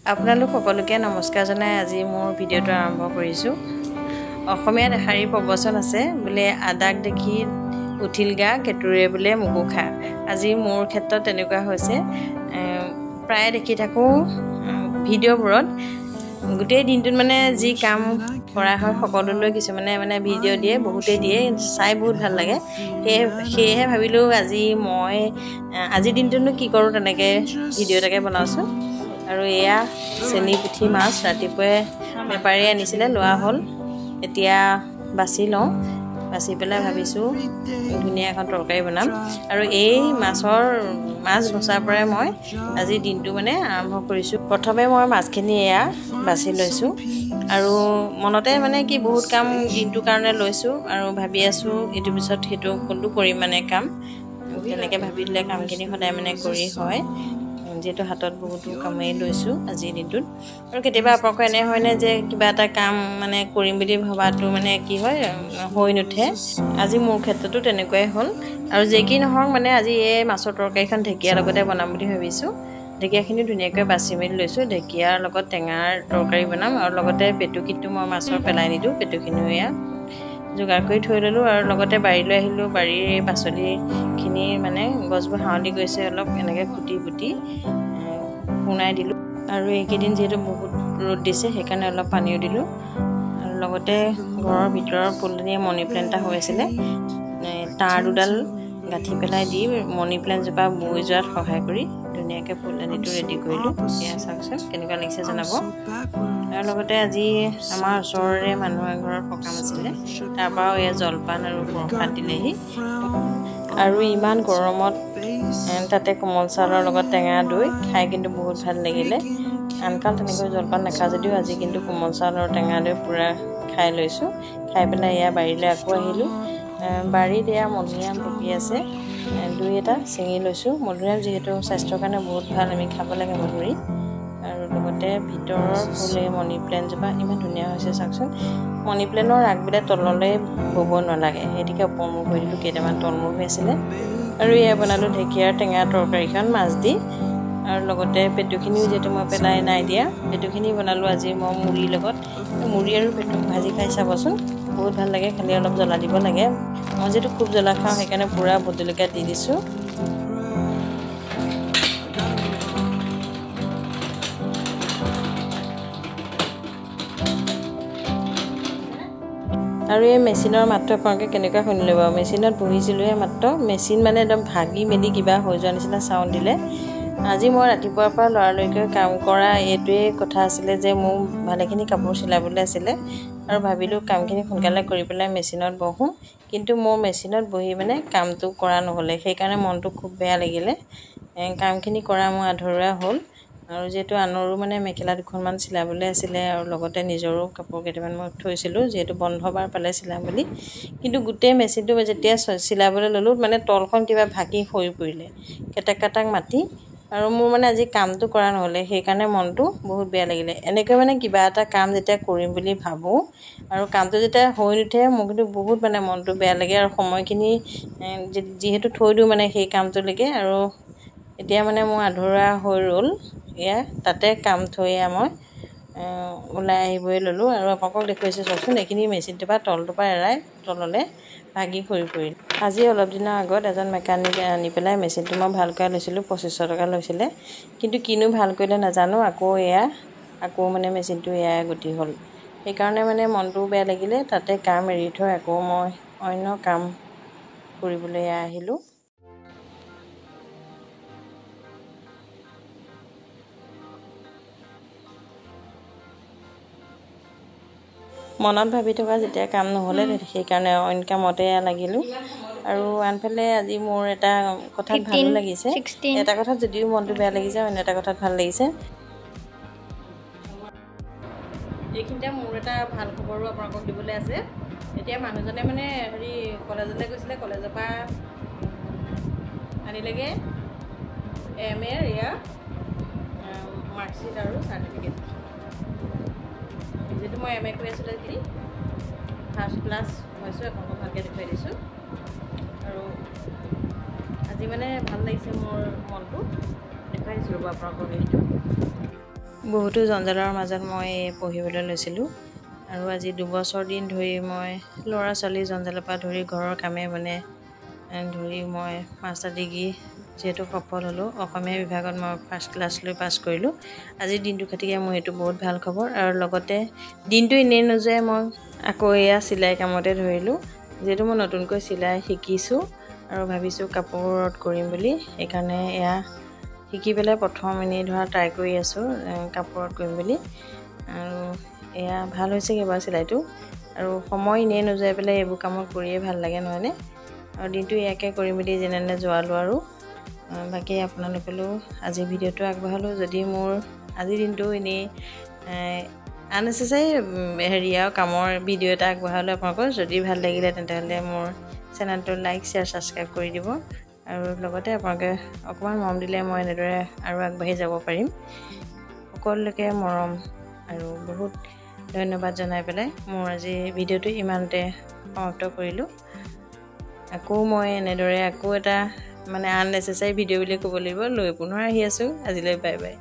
আপোনালোক সকলোকে নমস্কাৰ জনাই আজি মোৰ ভিডিঅ'টো আৰম্ভ কৰিছোঁ। অসমীয়াত এষাৰি প্ৰবচন আছে বোলে আদাক দেখি উঠিল গা কেতুৰে বোলে মোকো খা। আজি মোৰ ক্ষেত্ৰত তেনেকুৱা হৈছে। প্ৰায় দেখি থাকোঁ ভিডিঅ'বোৰত গোটেই দিনটোত মানে যি কাম কৰা হয় সকলোলৈ কিছুমানে ভিডিঅ' দিয়ে, বহুতেই দিয়ে, চাই বহুত ভাল লাগে। সেয়েহে ভাবিলোঁ আজিৰ দিনটোতনো কি কৰোঁ, তেনেকৈ ভিডিঅ' এটাকে বনাওঁচোন। আৰু এয়া চেনি পুঠি মাছ ৰাতিপুৱাই বেপাৰীয়ে আনিছিলে, লোৱা হ'ল। এতিয়া বাছি লওঁ, বাছি পেলাই ভাবিছোঁ ধুনীয়া এখন তৰকাৰী বনাম। আৰু এই মাছ বচাৰ পৰাই মই আজিৰ দিনটো আৰম্ভ কৰিছোঁ। প্ৰথমে মই মাছখিনি এয়া বাছি লৈছোঁ আৰু মনতে কি বহুত কাম দিনটোৰ কাৰণে লৈছোঁ আৰু ভাবি আছোঁ ইটোৰ পিছত সেইটো কোনটো কৰিম কাম। তেনেকৈ ভাবি দিলে কামখিনি সদায় কৰি হয়, যিহেতু হাতত বহুতো কামেই লৈছোঁ আজিৰ দিনটোত। আৰু কেতিয়াবা আপোনালোকৰ এনে হয়নে যে কিবা এটা কাম কৰিম বুলি ভবাটো কি হয়, হৈ নুঠে। আজি মোৰ ক্ষেত্ৰতো তেনেকুৱাই হ'ল। আৰু যি কি নহওক আজি এই মাছৰ তৰকাৰীখন ঢেকীয়াৰ লগতে বনাম বুলি ভাবিছোঁ। ঢেকীয়াখিনি ধুনীয়াকৈ বাছি মেলি লৈছোঁ। ঢেকীয়াৰ লগত টেঙাৰ তৰকাৰী বনাম আৰু লগতে পেটুকিটো মই মাছৰ পেলাই নিদিওঁ, পেটুখিনিও এয়া যোগাৰ কৰি থৈ ল'লোঁ। আৰু লগতে বাৰীলৈ আহিলোঁ। বাৰীৰ এই পাচলিখিনি গছবোৰ হাৱলি গৈছে, অলপ এনেকৈ কুটি শুনাই দিলোঁ। আৰু এইকেইদিন যিহেতু বহুত ৰ'দ দিছে সেইকাৰণে অলপ পানীও দিলোঁ। আৰু লগতে ঘৰৰ ভিতৰৰ ফুলধনীয়া মনি প্লেণ্ট এটা হৈ আছিলে, তাঁৰ দুডাল গাঁঠি পেলাই দি মনি প্লেণ্টজোপা বৈ যোৱাত সহায় কৰি ধুনীয়াকৈ ফুলদানিটো ৰেডি কৰিলোঁ। এয়া চাওকচোন কেনেকুৱা লাগিছে জনাব। আৰু লগতে আজি আমাৰ ওচৰৰে মানুহ এঘৰৰ সকাম আছিলে, তাৰপৰাও এয়া জলপান আৰু প্ৰসাদ দিলেহি। আৰু ইমান গৰমত তাতে কোমল চাউলৰ লগত টেঙা দৈ খাই কিন্তু বহুত ভাল লাগিলে। আনকাল তেনেকৈ জলপান নাখাওঁ যদিও আজি কিন্তু কোমল চাউলৰ টেঙা দৈ পূৰা খাই লৈছোঁ। খাই পেলাই এয়া বাৰীলৈ আকৌ আহিলোঁ। বাৰীত এয়া মধুৰিআম পকি আছে, দুই এটা ছিঙি লৈছোঁ। মধুৰিআম যিহেতু স্বাস্থ্যৰ কাৰণে বহুত ভাল, আমি খাব লাগে মধুৰি। আৰু লগতে ভিতৰৰ ফুল এই মনি প্লেণ্টজোপা ইমান ধুনীয়া হৈছে চাওকচোন। মনি প্লেণ্টৰ আগবিলাক তললৈ ব'ব নালাগে, সেইটোকে ওপৰমূৰ কৰি দিলোঁ। কেইটামান তলমূৰ হৈ আছিলে। আৰু এয়া বনালোঁ ঢেকীয়াৰ টেঙা তৰকাৰীখন মাছ দি। আৰু লগতে পেটুখিনিও যিহেতু মই পেলাই নাই দিয়া, পেটুখিনি বনালোঁ আজি মই মুড়িৰ লগত। মুড়ি আৰু পেটু ভাজি খাই চাবচোন, বহুত ভাল লাগে, খালি অলপ জ্বলা দিব লাগে। মই যিহেতু খুব জ্বলা খাওঁ সেইকাৰণে পূৰা ভোট জলকীয়া দি দিছোঁ। আৰু এই মেচিনৰ মাতটো আপোনালোকে কেনেকুৱা শুনিলে বাৰু। মেচিনত বহিছিলোঁহে মাত্ৰ, মেচিন একদম ভাগি মেলি কিবা হৈ যোৱা নিচিনা চাউণ্ড দিলে। আজি মই ৰাতিপুৱাৰ পৰা লৰালৰিকৈ কাম কৰা এইটোৱেই কথা আছিলে যে মোৰ ভালেখিনি কাপোৰ চিলাবলৈ আছিলে আৰু ভাবিলোঁ কামখিনি সোনকালে কৰি পেলাই মেচিনত বহোঁ। কিন্তু মোৰ মেচিনত বহি কামটো কৰা নহ'লে, সেইকাৰণে মনটো খুব বেয়া লাগিলে। কামখিনি কৰা মোৰ আধৰুৱা হ'ল। আৰু যিহেতু আনৰো মেখেলা দুখনমান চিলাবলৈ আছিলে আৰু লগতে নিজৰো কাপোৰ কেইটামান মই থৈছিলোঁ, যিহেতু বন্ধ বাৰ পালে চিলাম বুলি। কিন্তু গোটেই মেচিনটো যেতিয়া চিলাবলৈ ল'লোঁ তলখন কিবা ভাগি সৰি পৰিলে, কেটেক কাটাক মাটি। আৰু মোৰ আজি কামটো কৰা নহ'লে, সেইকাৰণে মনটো বহুত বেয়া লাগিলে। এনেকৈ কিবা এটা কাম যেতিয়া কৰিম বুলি ভাবোঁ আৰু কামটো যেতিয়া হৈ নুঠে, মোৰ কিন্তু বহুত মনটো বেয়া লাগে। আৰু সময়খিনি যিহেতু থৈ দিওঁ সেই কামটোলৈকে, আৰু এতিয়া মোৰ আধৰুৱা হৈ ৰ'ল। এয়া তাতে কাম থৈ মই ওলাই আহিবই ল'লোঁ। আৰু আপোনালোকক দেখুৱাইছোঁ চাওকচোন, এইখিনি মেচিনটোৰ পৰা তলটোৰ পৰা এৰাই তললৈ ভাগি সৰি পৰিল। আজি অলপ দিনৰ আগত এজন মেকানিক আনি পেলাই মেচিনটো মই ভাল কৰাই লৈছিলোঁ, 2500 টকা লৈছিলে। কিন্তু কিনো ভাল কৰিলে নাজানো, আকৌ মেচিনটো এয়াই গতি হ'ল। সেইকাৰণে মনটোও বেয়া লাগিলে। তাতে কাম এৰি থৈ আকৌ মই অন্য কাম কৰিবলৈ আহিলোঁ। মনত ভাবি থকা যেতিয়া কাম নহ'লে সেইকাৰণে অইন কামতে লাগিলোঁ। আৰু আনফালে আজি মোৰ এটা কথাত ভালো লাগিছে। এটা কথাত যদিও মনটো বেয়া লাগিছে, অন্য এটা কথাত ভাল লাগিছে। এইখিনিতে মোৰ এটা ভাল খবৰো আপোনালোকক দিবলৈ আছে। এতিয়া মানুহজনে কলেজলৈ গৈছিলে, কলেজৰ পৰা আনিলেগৈ MA এয়া মাৰ্কশ্বিট আৰু চাৰ্টিফিকেট। যিহেতু মই MA কৰি আছিলোঁ, ফাৰ্ষ্ট ক্লাছ হৈছোঁ, আপোনালোকক ভালকৈ দেখুৱাই দিছোঁ। আৰু আজি ভাল লাগিছে মোৰ মনটো, দেখুৱাই দিছোঁ ৰ'ব আপোনালোকৰ সেইটো। বহুতো জঞ্জালৰ মাজত মই পঢ়িবলৈ লৈছিলোঁ আৰু আজি 2 বছৰ দিন ধৰি মই ল'ৰা ছোৱালী জঞ্জালৰ পৰা ধৰি ঘৰৰ কামে মানে ধৰি মই মাষ্টাৰ ডিগ্ৰী যিহেতু সফল হ'লোঁ অসমীয়া বিভাগত মই ফাৰ্ষ্ট ক্লাছ লৈ পাছ কৰিলোঁ আজিৰ দিনটো খাতিকে মোৰ এইটো বহুত ভাল খবৰ আৰু লগতে দিনটো এনেই নোযোৱাই মই আকৌ এয়া চিলাই কামতে ধৰিলোঁ যিহেতু মই নতুনকৈ চিলাই শিকিছোঁ আৰু ভাবিছোঁ কাপোৰত কৰিম বুলি সেইকাৰণে এয়া শিকি পেলাই প্ৰথম এনেই ধৰা ট্ৰাই কৰি আছোঁ কাপোৰত কৰিম বুলি আৰু এয়া ভাল হৈছে কেইবাৰ চিলাইটো আৰু সময় এনেই নোযোৱাই পেলাই এইবোৰ কামত কৰিয়ে ভাল লাগে নহয়নে আৰু দিনটো ইয়াকে কৰি মেলি যেনে যোৱালোঁ আৰু বাকী আপোনালোকলৈও আজি ভিডিঅ'টো আগবঢ়ালোঁ যদি মোৰ আজিৰ দিনটো এনেই আননেচেচাৰী আৰু কামৰ ভিডিঅ' এটা আগবঢ়ালোঁ আপোনালোকৰ যদি ভাল লাগিলে তেন্তে মোৰ চেনেলটো লাইক শ্বেয়াৰ ছাবস্ক্ৰাইব কৰি দিব আৰু লগতে আপোনালোকে অকণমান মৰম দিলে মই এনেদৰে আৰু আগবাঢ়ি যাব পাৰিম সকলোকে মৰম আৰু বহুত ধন্যবাদ জনাই পেলাই মোৰ আজি ভিডিঅ'টো ইমানতে সমাপ্ত কৰিলোঁ আকৌ মই এনেদৰে আকৌ এটা মানে আননেচেচাৰী ভিডিঅ' বুলি ক'ব লাগিব লৈ পুনৰ আহি আছোঁ আজিলৈ বাই বাই